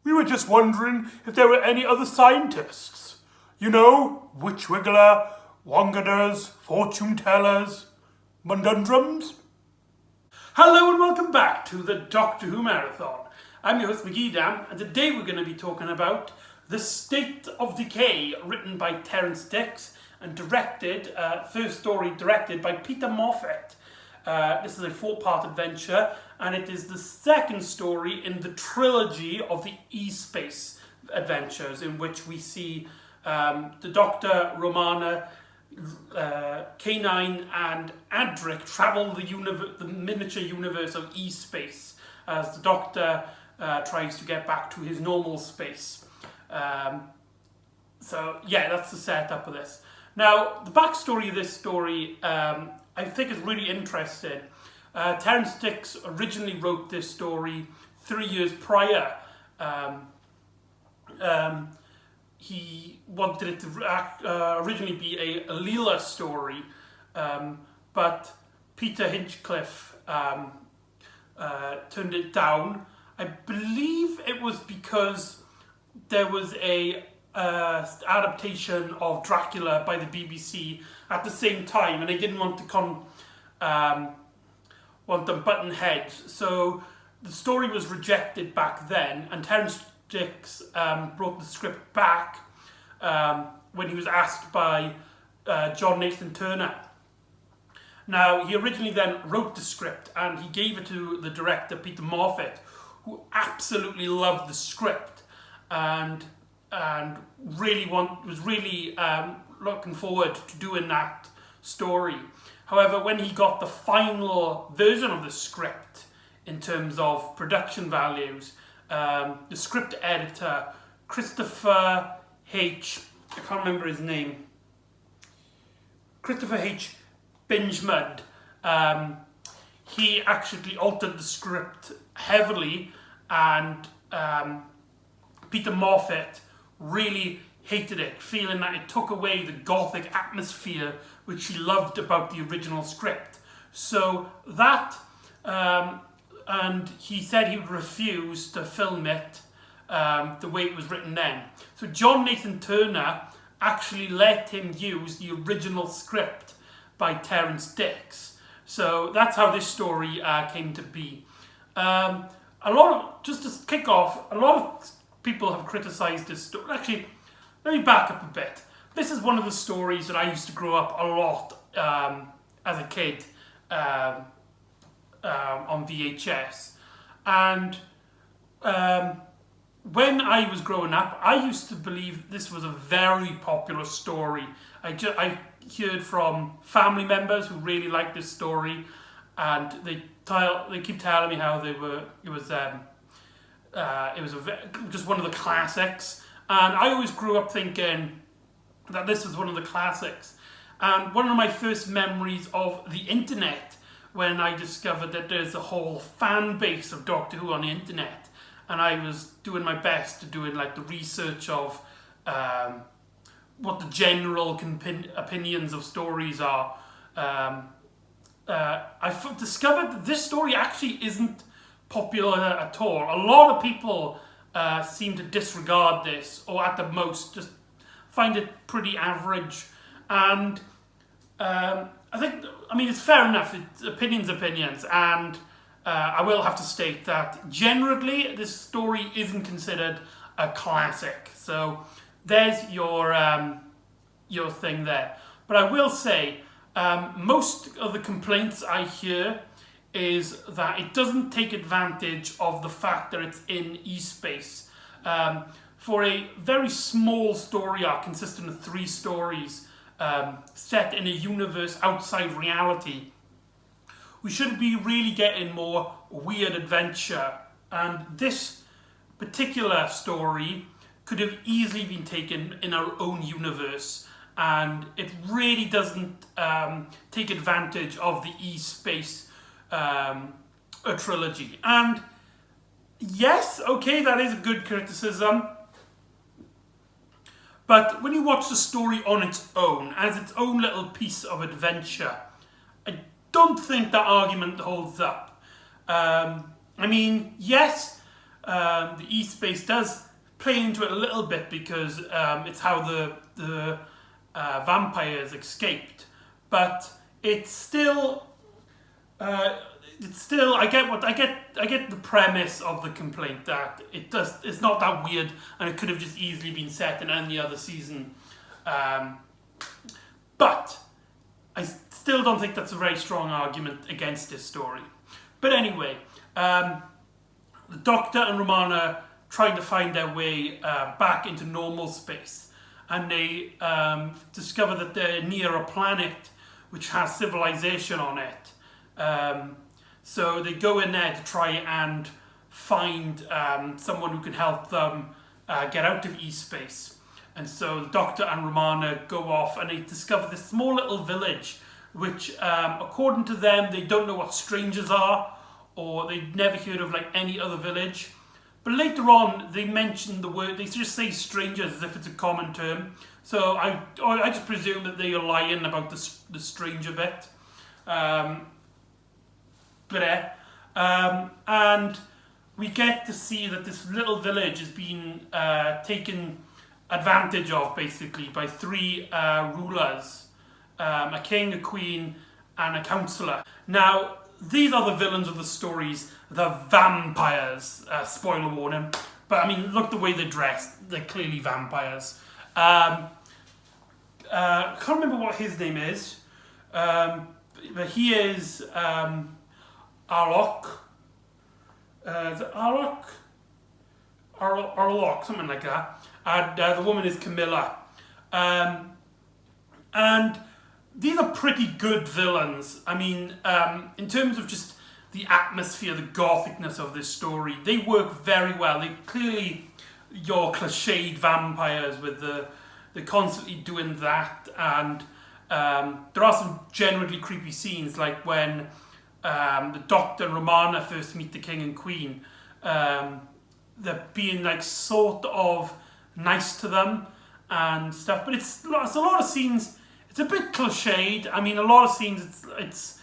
We were just wondering if there were any other scientists. You know, witch wiggler, wongaders, fortune tellers, mundundrums. Hello and welcome back to the Doctor Who Marathon. I'm your host McEdam, and today we're going to be talking about The State of Decay, written by Terrance Dicks and first story directed by Peter Moffat. This is a 4-part adventure, and it is the second story in the trilogy of the E-Space adventures, in which we see the Doctor, Romana, K9 and Adric travel the miniature universe of E-Space as the Doctor tries to get back to his normal space. So yeah, that's the setup of this. Now, the backstory of this story I think is really interesting. Terrance Dicks originally wrote this story 3 years prior. He wanted it to originally be a Leela story, but Peter Hinchcliffe turned it down. I believe it was because there was a adaptation of Dracula by the BBC at the same time, and they didn't want to want them button heads. So the story was rejected back then, and Terrance Dicks brought the script back when he was asked by John Nathan Turner. Now, he originally then wrote the script and he gave it to the director, Peter Moffat, who absolutely loved the script and was really looking forward to doing that story. However, when he got the final version of the script in terms of production values, the script editor, Christopher H. I can't remember his name. Christopher H. Bingemud. He actually altered the script heavily, and Peter Moffat really hated it, feeling that it took away the gothic atmosphere which he loved about the original script. So that, and he said he would refuse to film it the way it was written then. So John Nathan Turner actually let him use the original script by Terrance Dicks. So that's how this story came to be. Just to kick off, a lot of people have criticised this story. Actually, let me back up a bit. This is one of the stories that I used to grow up a lot as a kid on VHS. And when I was growing up, I used to believe this was a very popular story. I heard from family members who really liked this story, and they keep telling me how it was just one of the classics. And I always grew up thinking that this was one of the classics. And one of my first memories of the internet, when I discovered that there's a whole fan base of Doctor Who on the internet, and I was doing my best to doing like the research of what the general opinions of stories are. I discovered that this story actually isn't popular at all. A lot of people seem to disregard this, or at the most just find it pretty average. And it's fair enough. It's opinions, and I will have to state that generally this story isn't considered a classic. So there's your thing there. But I will say most of the complaints I hear is that it doesn't take advantage of the fact that it's in E-Space. For a very small story arc consisting of 3 stories set in a universe outside reality, we should be really getting more weird adventure. And this particular story could have easily been taken in our own universe, and it really doesn't take advantage of the E-Space trilogy. And yes, okay, that is a good criticism, but when you watch the story on its own, as its own little piece of adventure, I don't think that argument holds up. Yes, the e-space does play into it a little bit because it's how the vampires escaped, but it's still I get the premise of the complaint that it's not that weird and it could have just easily been set in any other season, but I still don't think that's a very strong argument against this story. But anyway, the Doctor and Romana trying to find their way back into normal space, and they discover that they're near a planet which has civilization on it. So they go in there to try and find someone who can help them get out of e-space. And so the Doctor and Romana go off and they discover this small little village which, according to them, they don't know what strangers are, or they've never heard of like any other village. But later on, they mention the word, they just say strangers as if it's a common term. So I just presume that they are lying about the stranger bit. And we get to see that this little village has been taken advantage of, basically, by three rulers. A king, a queen, and a councillor. Now, these are the villains of the stories, the vampires. Spoiler warning. But I mean, look the way they're dressed. They're clearly vampires. I can't remember what his name is. But he is Arlok. Is it Arlok? Arlok, something like that. And the woman is Camilla. And these are pretty good villains. I mean, in terms of just the atmosphere, the gothicness of this story, they work very well. They clearly your cliched vampires with they're constantly doing that, and there are some generally creepy scenes, like when the Doctor and Romana first meet the King and Queen. They're being like sort of nice to them and stuff, but it's a lot of scenes. It's a bit cliched. I mean, a lot of scenes, it's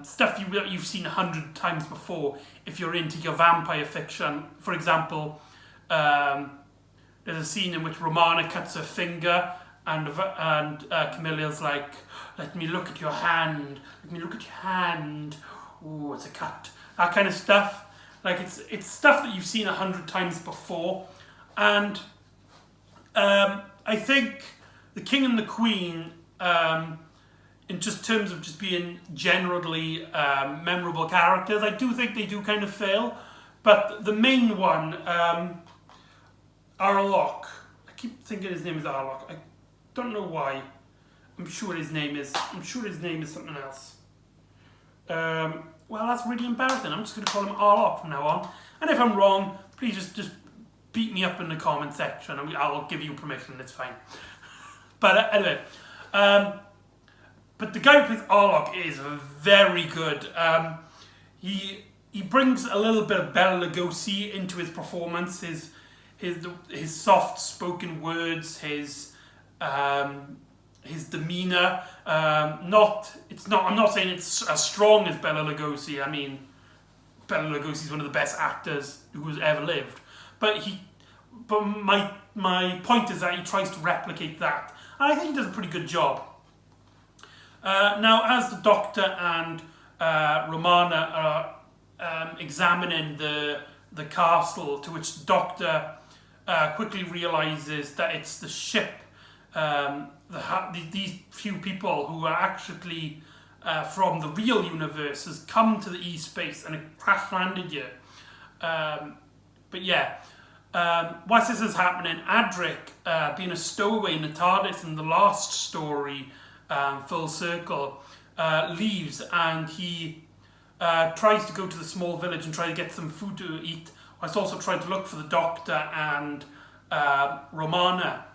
stuff you've seen 100 times before if you're into your vampire fiction. For example, there's a scene in which Romana cuts her finger and Camilla's like, let me look at your hand. Let me look at your hand. Oh, it's a cut. That kind of stuff. Like, it's stuff that you've seen 100 times before. And I think the King and the Queen, in just terms of just being generally memorable characters, I do think they do kind of fail. But the main one, Arlok, I keep thinking his name is Arlok. I don't know why. I'm sure his name is something else. Well, that's really embarrassing. I'm just going to call him Arlok from now on. And if I'm wrong, please just beat me up in the comment section. I'll give you permission. It's fine. But anyway, but the guy who plays Arlok is very good. He brings a little bit of Bela Lugosi into his performance. His soft spoken words, his demeanor. I'm not saying it's as strong as Bela Lugosi. I mean, Bela Lugosi is one of the best actors who has ever lived. But my point is that he tries to replicate that. And I think he does a pretty good job. Now, as the Doctor and Romana are examining the castle, to which the Doctor quickly realises that it's the ship, these few people who are actually from the real universe has come to the E-space and it crash landed here. But yeah. Whilst this is happening, Adric, being a stowaway in the TARDIS in the last story, Full Circle, leaves, and he tries to go to the small village and try to get some food to eat, whilst also trying to look for the Doctor and Romana.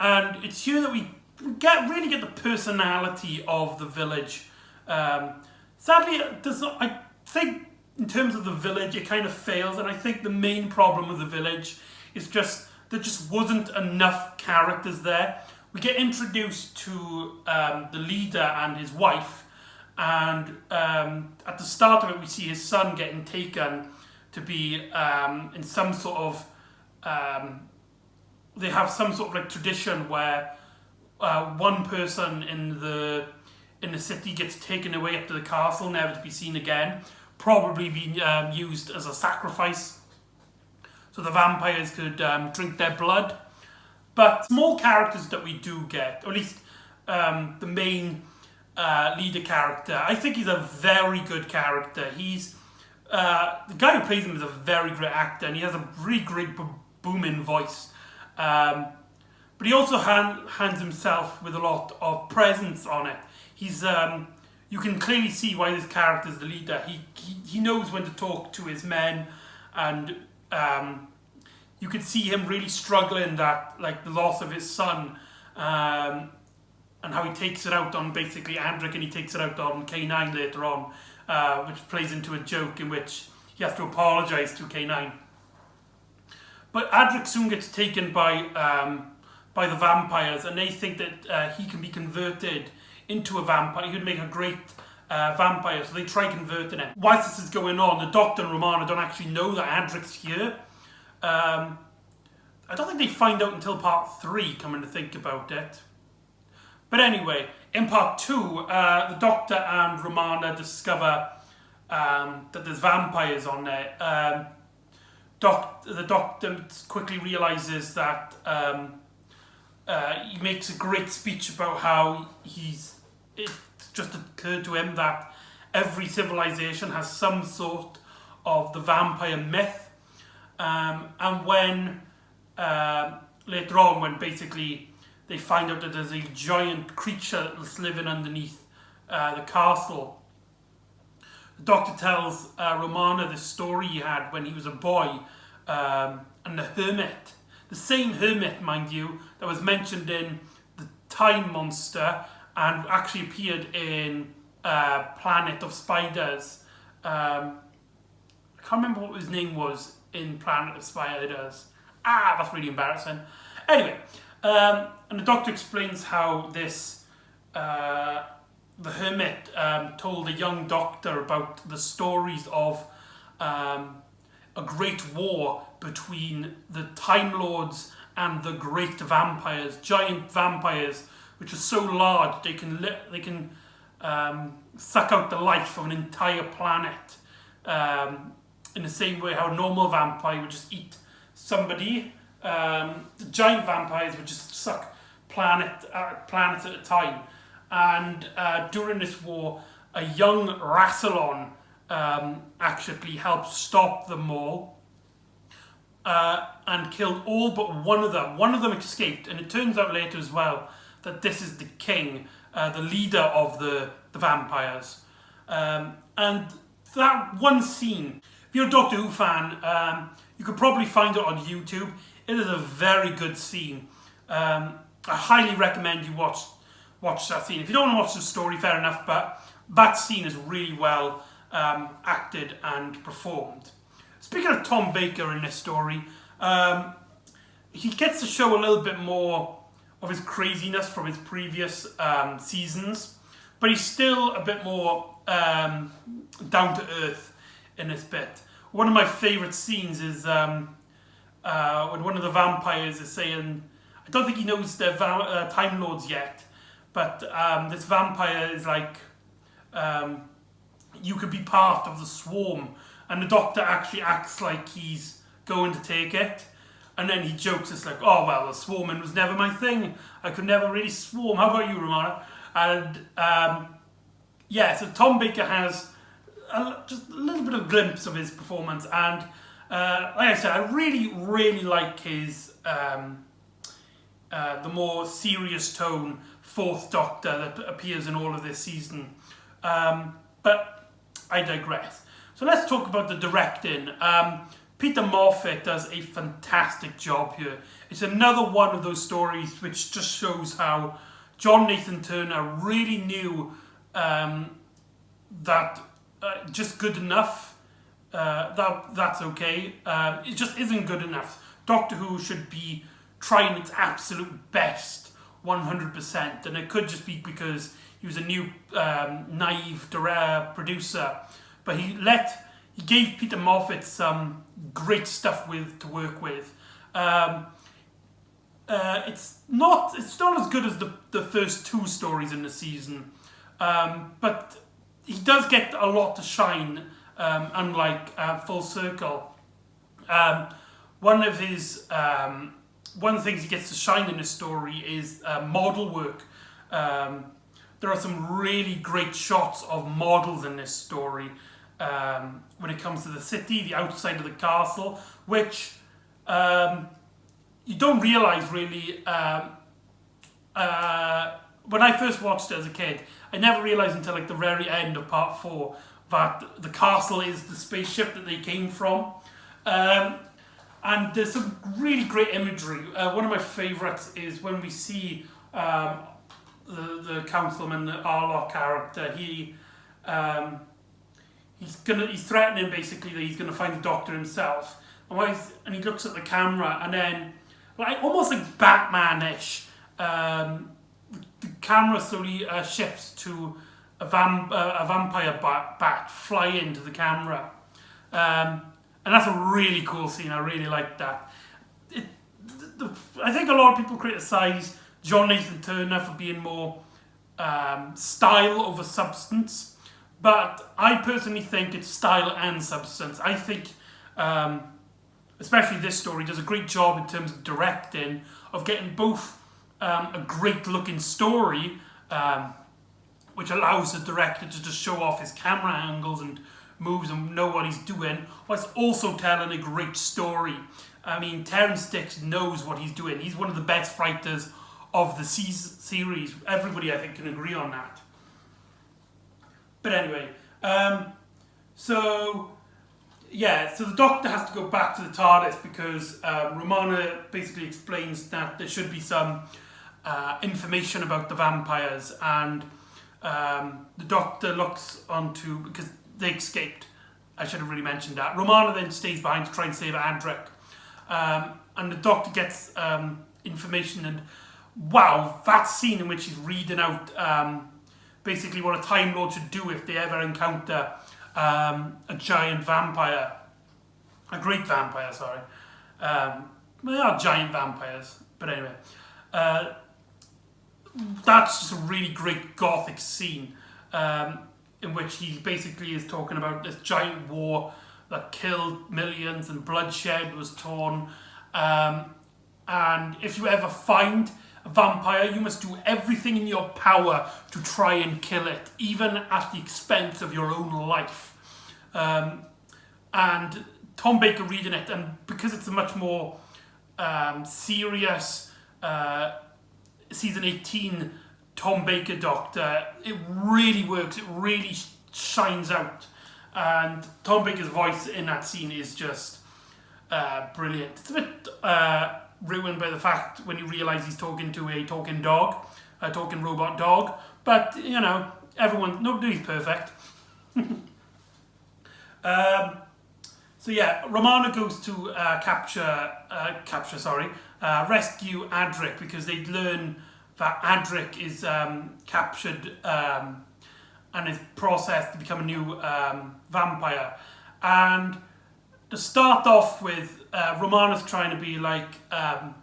And it's here that we really get the personality of the village. Sadly, I think in terms of the village, it kind of fails, and I think the main problem with the village is just there just wasn't enough characters there. We get introduced to the leader and his wife, and at the start of it, we see his son getting taken to be in some sort of they have some sort of like tradition where one person in the city gets taken away up to the castle, never to be seen again, probably being used as a sacrifice, so the vampires could drink their blood. But small characters that we do get, or at least the main leader character, I think he's a very good character. He's the guy who plays him is a very great actor, and he has a really great booming voice. But he also hands himself with a lot of presence on it. He's you can clearly see why this character is the leader. He knows when to talk to his men, and you could see him really struggling that, like, the loss of his son, and how he takes it out on basically Andric, and he takes it out on K9 later on, which plays into a joke in which he has to apologise to K9. But Adric soon gets taken by the vampires, and they think that he can be converted into a vampire. He would make a great vampire, so they try converting him. Whilst this is going on, the Doctor and Romana don't actually know that Adric's here. I don't think they find out until part 3, coming to think about it. But anyway, in part 2, the Doctor and Romana discover that there's vampires on there. The Doctor quickly realises that he makes a great speech about how it just occurred to him that every civilization has some sort of the vampire myth. And when later on, when basically they find out that there's a giant creature that's living underneath the castle, the Doctor tells Romana the story he had when he was a boy, and the hermit, the same hermit, mind you, that was mentioned in the Time Monster and actually appeared in Planet of Spiders. I can't remember what his name was in Planet of Spiders. That's really embarrassing. Anyway, and the Doctor explains how this the hermit told the young Doctor about the stories of a great war between the Time Lords and the great vampires, giant vampires, which are so large they can suck out the life of an entire planet. In the same way how a normal vampire would just eat somebody, the giant vampires would just suck planets at a time. And during this war, a young Rassilon actually helped stop them all and killed all but one of them. One of them escaped, and it turns out later as well that this is the king, the leader of the vampires. And that one scene, if you're a Doctor Who fan, you could probably find it on YouTube. It is a very good scene. I highly recommend you watch that scene. If you don't want to watch the story, fair enough, but that scene is really well acted and performed. Speaking of Tom Baker in this story, he gets to show a little bit more of his craziness from his previous seasons, but he's still a bit more down to earth in this bit. One of my favourite scenes is when one of the vampires is saying, I don't think he knows they're Time Lords yet, but this vampire is like, you could be part of the swarm, and the Doctor actually acts like he's going to take it, and then he jokes, it's like, oh well, the swarming was never my thing, I could never really swarm, how about you, Romana? And yeah, so Tom Baker has just a little bit of glimpse of his performance, and like I said, I really like his the more serious tone Fourth Doctor that appears in all of this season. But I digress. So let's talk about the directing. Peter Moffat does a fantastic job here. It's another one of those stories which just shows how John Nathan Turner really knew that just good enough, that's okay. It just isn't good enough. Doctor Who should be trying its absolute best 100%, and it could just be because he was a new naive producer, but he let he gave Peter Moffat some great stuff to work with. It's not as good as the first 2 stories in the season, but he does get a lot to shine, unlike Full Circle. One of the things he gets to shine in this story is model work. There are some really great shots of models in this story when it comes to the city, the outside of the castle, which you don't realise really. When I first watched it as a kid, I never realised until like the very end of part 4 that the castle is the spaceship that they came from. And there's some really great imagery. One of my favourites is when we see the councilman, the Arlock character. He's threatening basically that he's gonna find the Doctor himself, and he looks at the camera, and then like almost like Batman-ish, the camera slowly shifts to a vampire bat fly into the camera. And that's a really cool scene. I really like that. I think a lot of people criticise John Nathan Turner for being more style over substance, but I personally think it's style and substance. I think, especially this story, does a great job in terms of directing, of getting both a great looking story, which allows the director to just show off his camera angles and moves and know what he's doing, whilst also telling a great story. I mean, Terrance Dicks knows what he's doing. He's one of the best writers of the series. Everybody, I think, can agree on that. But anyway, so the Doctor has to go back to the TARDIS because Romana basically explains that there should be some information about the vampires, and the Doctor looks onto, because they escaped. I should have really mentioned that. Romana then stays behind to try and save Adric. And the Doctor gets information, and wow, that scene in which he's reading out basically what a Time Lord should do if they ever encounter a giant vampire. A great vampire, sorry. They are giant vampires, but anyway. That's just a really great gothic scene. In which he basically is talking about this giant war that killed millions and bloodshed was torn. And if you ever find a vampire, you must do everything in your power to try and kill it, even at the expense of your own life. And Tom Baker reading it, and because it's a much more serious season 18 Tom Baker Doctor, it really works, it really shines out. And Tom Baker's voice in that scene is just brilliant. It's a bit ruined by the fact when you realise he's talking to a talking dog, a talking robot dog, but you know, nobody's perfect. So yeah, Romana goes to rescue Adric, because they learn that Adric is captured and is processed to become a new vampire. And to start off with, Romana's trying to be like,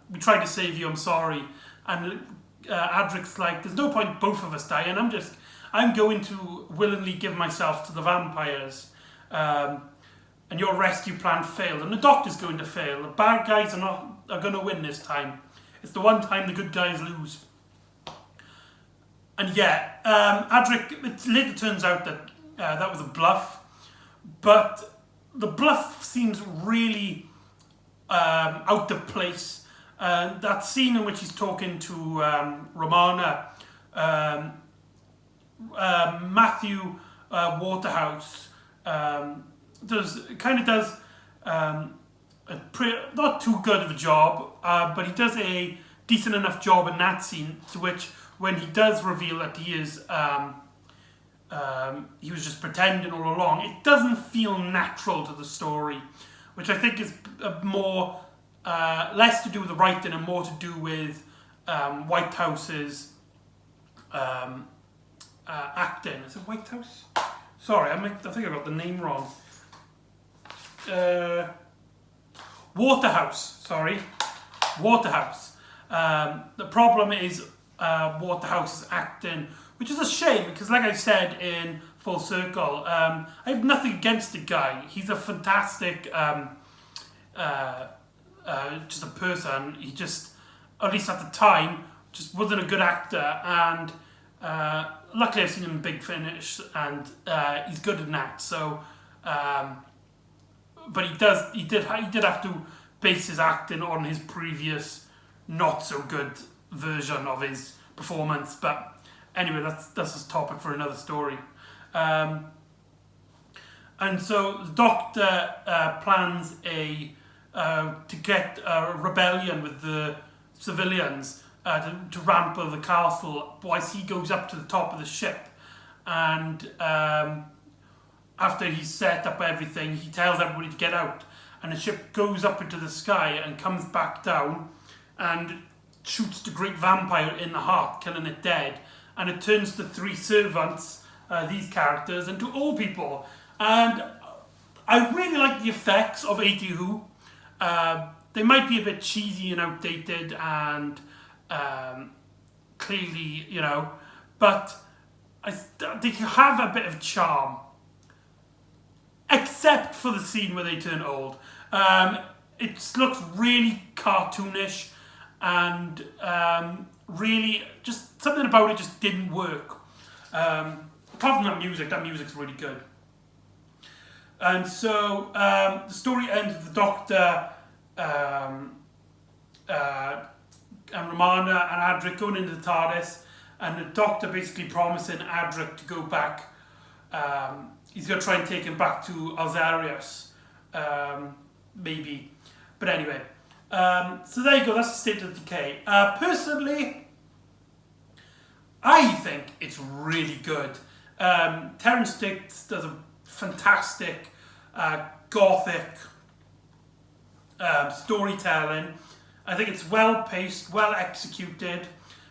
we tried to save you, I'm sorry. And Adric's like, there's no point both of us dying, I'm going to willingly give myself to the vampires. And your rescue plan failed, and the Doctor's going to fail. The bad guys are going to win this time. It's the one time the good guys lose. And yeah, Adric, it later turns out that that was a bluff, but the bluff seems really out of place. That scene in which he's talking to Romana, Matthew Waterhouse does not too good of a job, but he does a decent enough job in that scene, to which when he does reveal that he is he was just pretending all along, it doesn't feel natural to the story, which I think is more less to do with the writing and more to do with Whitehouse's acting. Is it Whitehouse? Sorry, I think I got the name wrong. Waterhouse, sorry. Waterhouse. The problem is Waterhouse's acting, which is a shame because, like I said in Full Circle, I have nothing against the guy. He's a fantastic, just a person. He just, at least at the time, just wasn't a good actor. And luckily, I've seen him in Big Finish, and he's good in that. So, but he did have to base his acting on his previous not so good version of his performance. But anyway, that's a topic for another story. And so the Doctor plans to get a rebellion with the civilians to rample the castle whilst he goes up to the top of the ship. And after he's set up everything, he tells everybody to get out. And the ship goes up into the sky and comes back down and shoots the great vampire in the heart, killing it dead. And it turns the three servants, these characters, into old people. And I really like the effects of 80 Who. They might be a bit cheesy and outdated and clearly, but they have a bit of charm. Except for the scene where they turn old. It looks really cartoonish and really, just something about it just didn't work. Apart from that music's really good. And so the story ends with the Doctor and Romana and Adric going into the TARDIS, and the Doctor basically promising Adric to go back. He's going to try and take him back to Alzarius, maybe. But anyway, so there you go, that's the state of Decay. Personally, I think it's really good. Terrence Dicks does a fantastic gothic storytelling. I think it's well paced, well executed.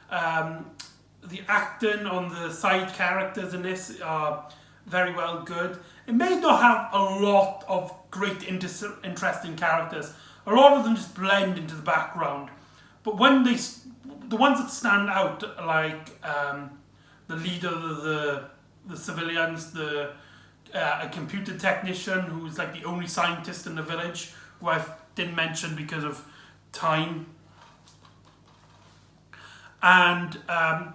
The acting on the side characters in this are very well good. It may not have a lot of great interesting characters. A lot of them just blend into the background. But when the ones that stand out, like the leader of the civilians, a computer technician who's like the only scientist in the village, who I didn't mention because of time, and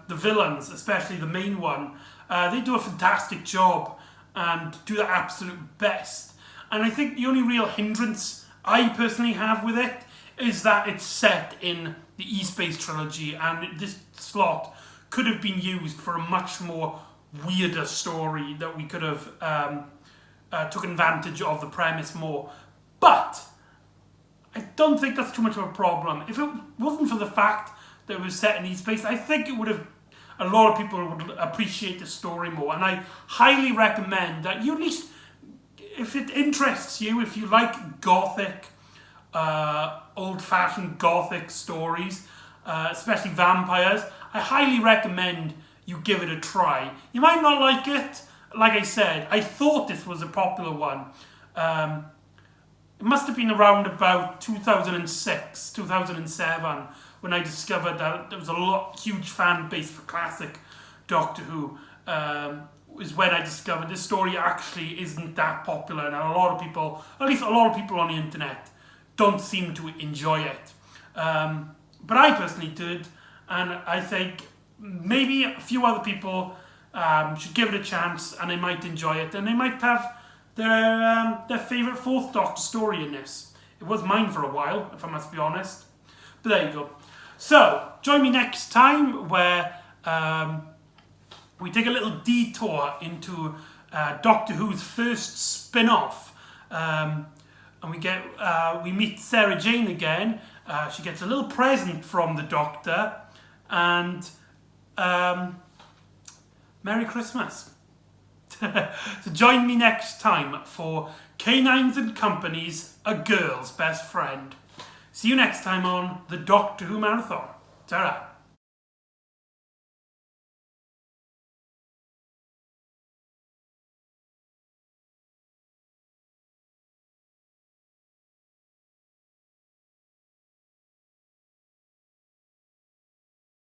the villains, especially the main one, they do a fantastic job and do their absolute best. And I think the only real hindrance I personally have with it is that it's set in the E-Space trilogy, and this slot could have been used for a much more weirder story that we could have took advantage of the premise more. But I don't think that's too much of a problem. If it wasn't for the fact that it was set in E-Space, I think it would have, a lot of people would appreciate the story more. And I highly recommend that you at least, if it interests you, if you like gothic, old-fashioned gothic stories, especially vampires, I highly recommend you give it a try. You might not like it. Like I said, I thought this was a popular one. It must have been around about 2006, 2007, when I discovered that there was a huge fan base for classic Doctor Who. Is when I discovered this story actually isn't that popular, and a lot of people, at least a lot of people on the internet, don't seem to enjoy it. But I personally did, and I think maybe a few other people should give it a chance, and they might enjoy it, and they might have their favourite Fourth Doctor story in this. It was mine for a while, if I must be honest. But there you go. So, join me next time where we take a little detour into Doctor Who's first spin-off. And we meet Sarah Jane again. She gets a little present from the Doctor, and Merry Christmas. So join me next time for Canines and Company's A Girl's Best Friend. See you next time on the Doctor Who Marathon. Ta-ra.